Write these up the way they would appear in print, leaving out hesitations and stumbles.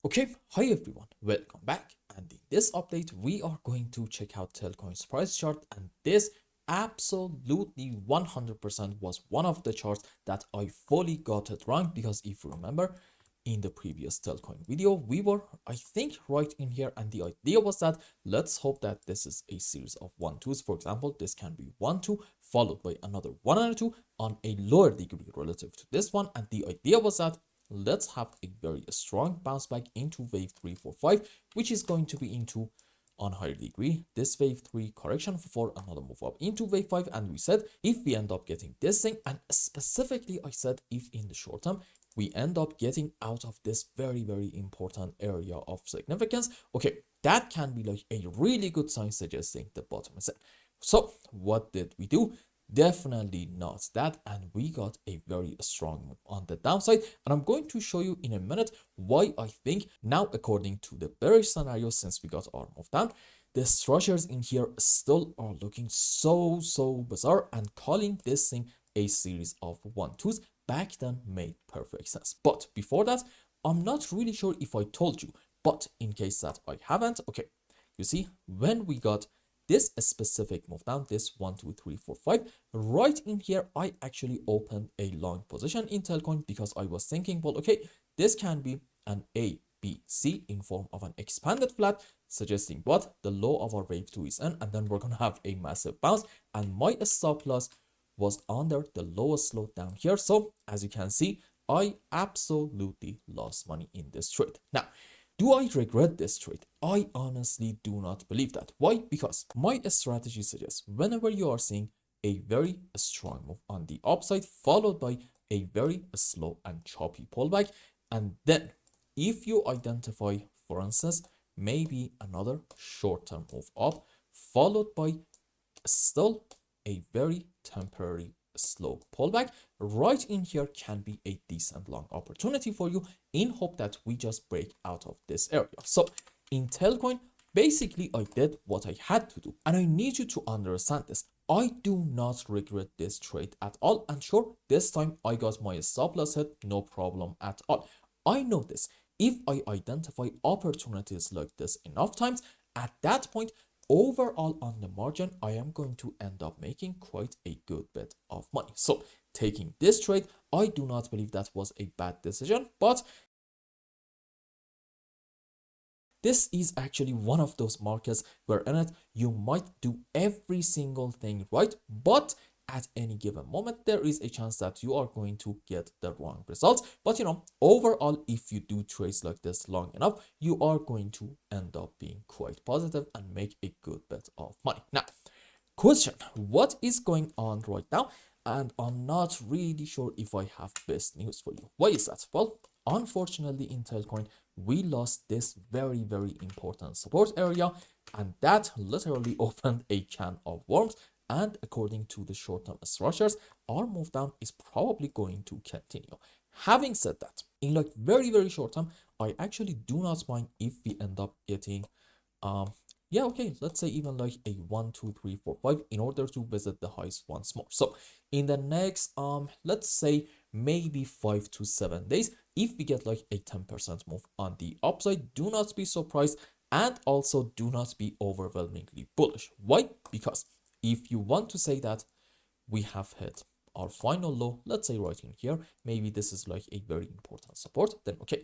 Okay, hi everyone, welcome back. And in this update, we are going to check out Telcoin's price chart, and this absolutely 100% was one of the charts that I fully got it wrong, because if you remember in the previous Telcoin video, we were, I think, right in here, and the idea was that let's hope that this is a series of 1-2s. For example, this can be 1-2 followed by another 1-2 on a lower degree relative to this one, and the idea was that let's have a very strong bounce back into wave 3, 4, 5, which is going to be into on higher degree this wave 3 correction for another move up into wave 5. And we said if we end up getting this thing, and specifically I said if in the short term we end up getting out of this very important area of significance, okay, that can be like a really good sign suggesting the bottom is set. So what did we do? Definitely not that, and we got a very strong move on the downside, and I'm going to show you in a minute why I think now, according to the bearish scenario, since we got our move down, the structures in here still are looking so bizarre, and calling this thing a series of 1-2s back then made perfect sense. But before that, I'm not really sure if I told you, but in case that I haven't, okay, you see, when we got this specific move down, this 1, 2, 3, 4, 5, right in here, I actually opened a long position in Telcoin because I was thinking, well, okay, this can be an A, B, C in form of an expanded flat, suggesting what? The low of our wave 2 is in, and then we're going to have a massive bounce, and my stop loss was under the lowest low down here. So as you can see, I absolutely lost money in this trade. Now, do I regret this trade? I honestly do not believe that. Why? Because my strategy suggests whenever you are seeing a very strong move on the upside followed by a very slow and choppy pullback, and then if you identify, for instance, maybe another short-term move up followed by still a very temporary slow pullback, right in here can be a decent long opportunity for you in hope that we just break out of this area. So in Telcoin, basically I did what I had to do, and I need you to understand this. I do not regret this trade at all, and sure, this time I got my stop loss hit, no problem at all. I know this. If I identify opportunities like this enough times, at that point, overall on the margin, I am going to end up making quite a good bit of money. So taking this trade, I do not believe that was a bad decision, but this is actually one of those markets where in it you might do every single thing right, but at any given moment there is a chance that you are going to get the wrong results. But overall, if you do trades like this long enough, you are going to end up being quite positive and make a good bit of money. Now, question, what is going on right now? And I'm not really sure if I have best news for you. Why is that? Well, unfortunately in Telcoin, we lost this very important support area, and that literally opened a can of worms. And according to the short-term structures, our move down is probably going to continue. Having said that, in like very short term, I actually do not mind if we end up getting yeah, okay, let's say even like a 1, 2, 3, 4, 5 in order to visit the highs once more. So in the next let's say maybe 5 to 7 days, if we get like a 10% move on the upside, do not be surprised, and also do not be overwhelmingly bullish. Why? Because if you want to say that we have hit our final low, let's say right in here, maybe this is like a very important support, then okay,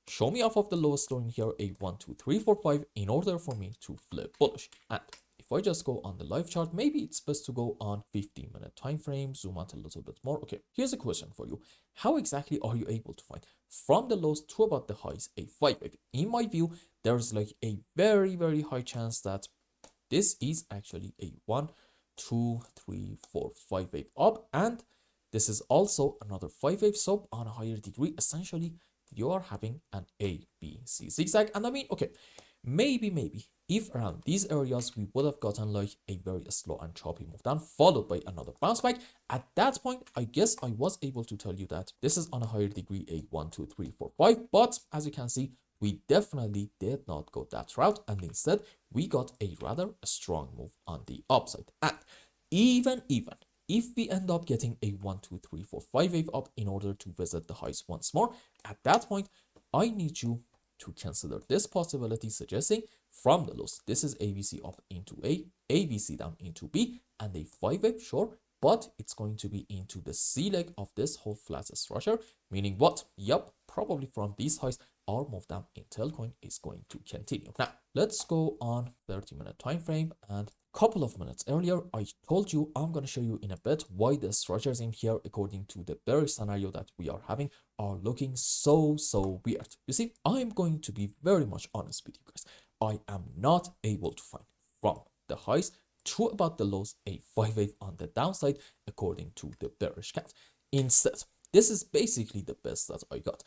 show me off of the lowest low in here, a 1, 2, 3, 4, 5, in order for me to flip bullish. And if I just go on the live chart, maybe it's best to go on 15-minute time frame, zoom out a little bit more. Okay, here's a question for you. How exactly are you able to find from the lows to about the highs a 5 wave? In my view, there's like a very high chance that this is actually a 1, 2, 3, 4, 5 wave up, and this is also another 5 wave sub on a higher degree. Essentially, you are having an A, B, C zigzag. And I mean, okay, maybe if around these areas we would have gotten like a very slow and choppy move down followed by another bounce back, at that point I guess I was able to tell you that this is on a higher degree a 1, 2, 3, 4, 5. But as you can see, we definitely did not go that route, and instead we got a rather strong move on the upside. And even if we end up getting a 1, 2, 3, 4, 5 wave up in order to visit the highs once more, at that point I need you to consider this possibility, suggesting from the lows, this is ABC up into A, ABC down into B, and a 5-wave, sure, but it's going to be into the C leg of this whole flat structure, meaning what? Yup, probably from these highs, our move down in Telcoin is going to continue. Now, let's go on 30-minute time frame. And a couple of minutes earlier, I told you I'm going to show you in a bit why the structures in here, according to the bearish scenario that we are having, are looking so weird. You see, I'm going to be very much honest with you guys. I am not able to find from the highs to about the lows a 5-wave on the downside according to the bearish cat. Instead, this is basically the best that I got.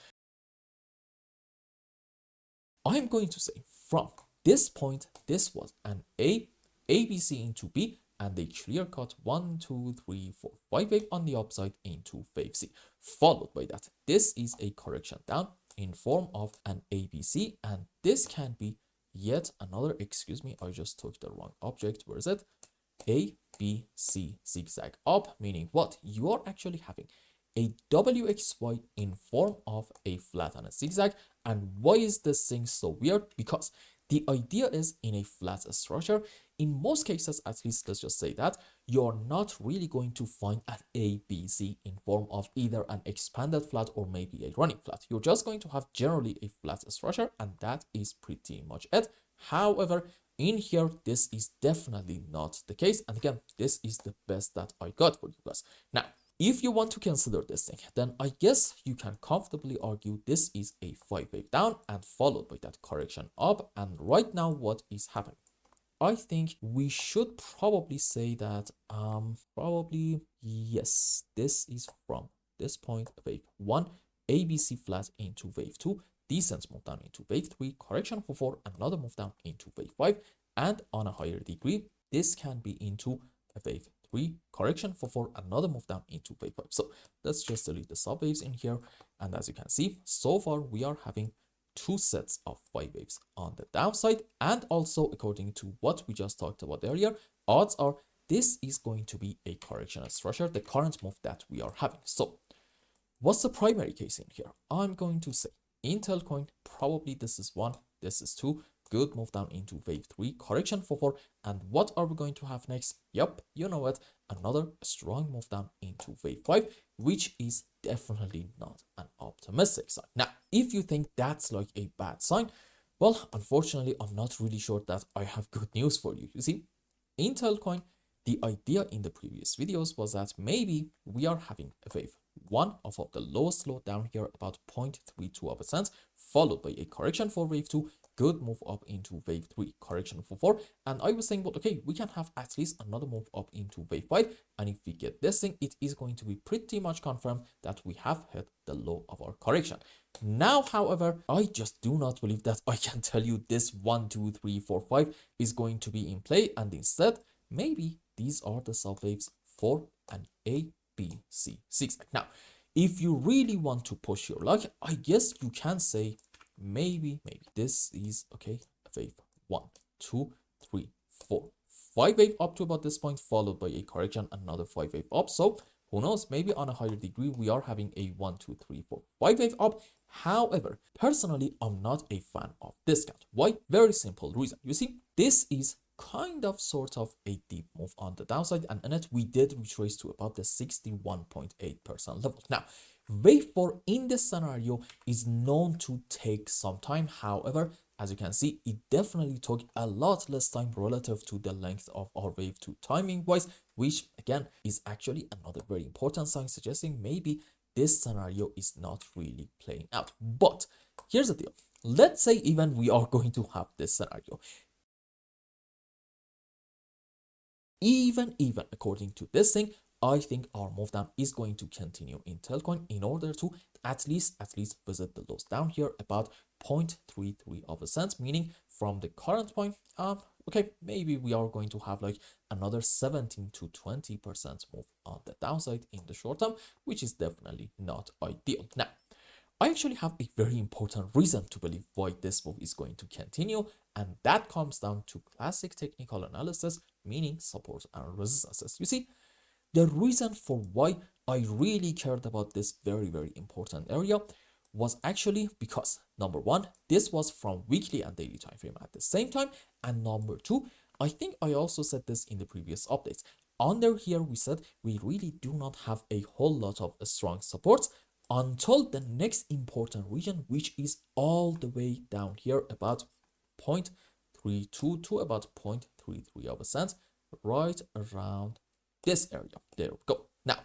I'm going to say from this point, this was an ABC into B, and a clear cut 1, 2, 3, 4, 5 wave on the upside into wave C. Followed by that, this is a correction down in form of an ABC, and this can be yet another, excuse me, I just took the wrong object. Where is it? A, B, C, zigzag up, meaning what? You are actually having a WXY in form of a flat and a zigzag. And why is this thing so weird? Because the idea is in a flat structure, in most cases, at least let's just say that, you're not really going to find an ABC in form of either an expanded flat or maybe a running flat. You're just going to have generally a flat structure, and that is pretty much it. However, in here, this is definitely not the case. And again, this is the best that I got for you guys. Now, if you want to consider this thing, then I guess you can comfortably argue this is a 5-wave down and followed by that correction up. And right now, what is happening? I think we should probably say that, probably, yes, this is from this point, wave 1, ABC flat into wave 2, decent move down into wave 3, correction for 4, another move down into wave 5, and on a higher degree, this can be into a wave 3, correction for 4, another move down into wave 5. So let's just delete the sub waves in here. And as you can see, so far we are having 2 sets of 5 waves on the downside. And also, according to what we just talked about earlier, odds are this is going to be a correctional structure, the current move that we are having. So what's the primary case in here? I'm going to say in Telcoin, probably this is 1, this is 2, good move down into wave 3, correction for 4, and what are we going to have next? Yep, you know what, another strong move down into wave 5, which is definitely not an optimistic sign. Now, if you think that's like a bad sign, well, unfortunately, I'm not really sure that I have good news for you. You see, in Telcoin, the idea in the previous videos was that maybe we are having a wave 1 off of the lowest low down here about 0.32%, followed by a correction for wave 2, good move up into wave 3, correction for 4, and I was saying, well, okay, we can have at least another move up into wave 5, and if we get this thing, it is going to be pretty much confirmed that we have hit the low of our correction. Now, however, I just do not believe that I can tell you this 1, 2, 3, 4, 5 is going to be in play, and instead, maybe these are the subwaves for an ABC zigzag. Now, if you really want to push your luck, I guess you can say maybe this is okay, wave 1, 2, 3, 4, 5 wave up to about this point, followed by a correction, another 5 wave up. So who knows, maybe on a higher degree we are having a 1, 2, 3, 4, 5 wave up. However, personally, I'm not a fan of this count. Why? Very simple reason. You see, this is kind of sort of a deep move on the downside, and in it we did retrace to about the 61.8% level. Now, wave 4 in this scenario is known to take some time. However, as you can see, it definitely took a lot less time relative to the length of our wave 2 timing wise, which again is actually another very important sign suggesting maybe this scenario is not really playing out. But here's the deal. Let's say even we are going to have this scenario. Even according to this thing, I think our move down is going to continue in Telcoin in order to at least visit the lows down here about 0.33 of a cent, meaning from the current point, okay, maybe we are going to have like another 17 to 20% move on the downside in the short term, which is definitely not ideal. Now, I actually have a very important reason to believe why this move is going to continue, and that comes down to classic technical analysis, meaning support and resistances. You see, the reason for why I really cared about this very important area was actually because number one, this was from weekly and daily time frame at the same time, and number two, I think I also said this in the previous updates. Under here, we said we really do not have a whole lot of strong supports until the next important region, which is all the way down here about 0.32 to about 0.33 of a cent, right around this area. There we go. Now,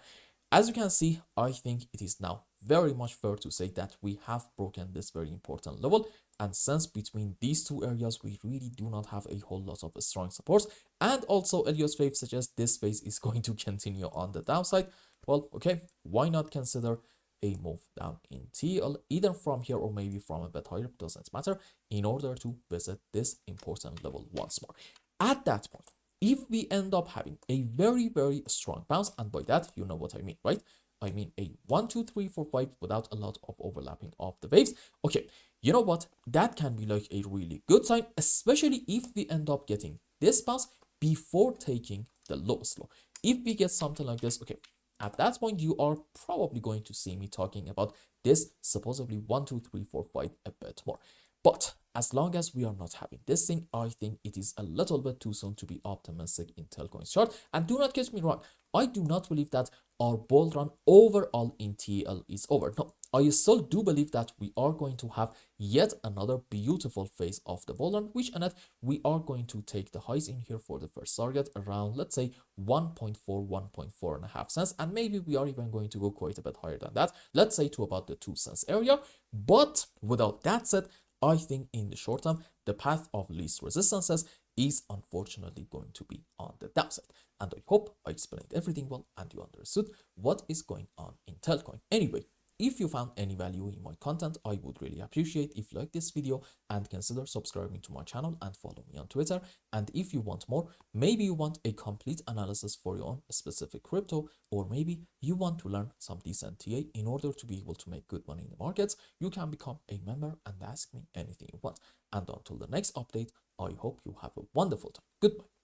as you can see, I think it is now very much fair to say that we have broken this very important level. And since between these two areas, we really do not have a whole lot of strong supports. And also Elliot's wave suggests this phase is going to continue on the downside. Well, okay, why not consider a move down in TL, either from here or maybe from a bit higher, doesn't matter, in order to visit this important level once more. At that point, if we end up having a very, very strong bounce, and by that, you know what I mean, right? I mean a 1, 2, 3, 4, 5 without a lot of overlapping of the waves. Okay, you know what? That can be like a really good sign, especially if we end up getting this bounce before taking the lowest low. If we get something like this, okay, at that point, you are probably going to see me talking about this supposedly 1, 2, 3, 4, 5 a bit more. But as long as we are not having this thing, I think it is a little bit too soon to be optimistic in Telcoin's chart. And do not get me wrong, I do not believe that our bull run overall in TL is over. No, I still do believe that we are going to have yet another beautiful phase of the bull run, which in it we are going to take the highs in here for the first target around, let's say 1.4, 1.4 and a half cents, and maybe we are even going to go quite a bit higher than that, let's say to about the 2 cents area. But without that said, I think in the short term, the path of least resistances is unfortunately going to be on the downside. And I hope I explained everything well and you understood what is going on in Telcoin. Anyway, if you found any value in my content, I would really appreciate if you like this video and consider subscribing to my channel and follow me on Twitter. And if you want more, maybe you want a complete analysis for your own specific crypto, or maybe you want to learn some decent TA in order to be able to make good money in the markets, you can become a member and ask me anything you want. And until the next update, I hope you have a wonderful time. Goodbye.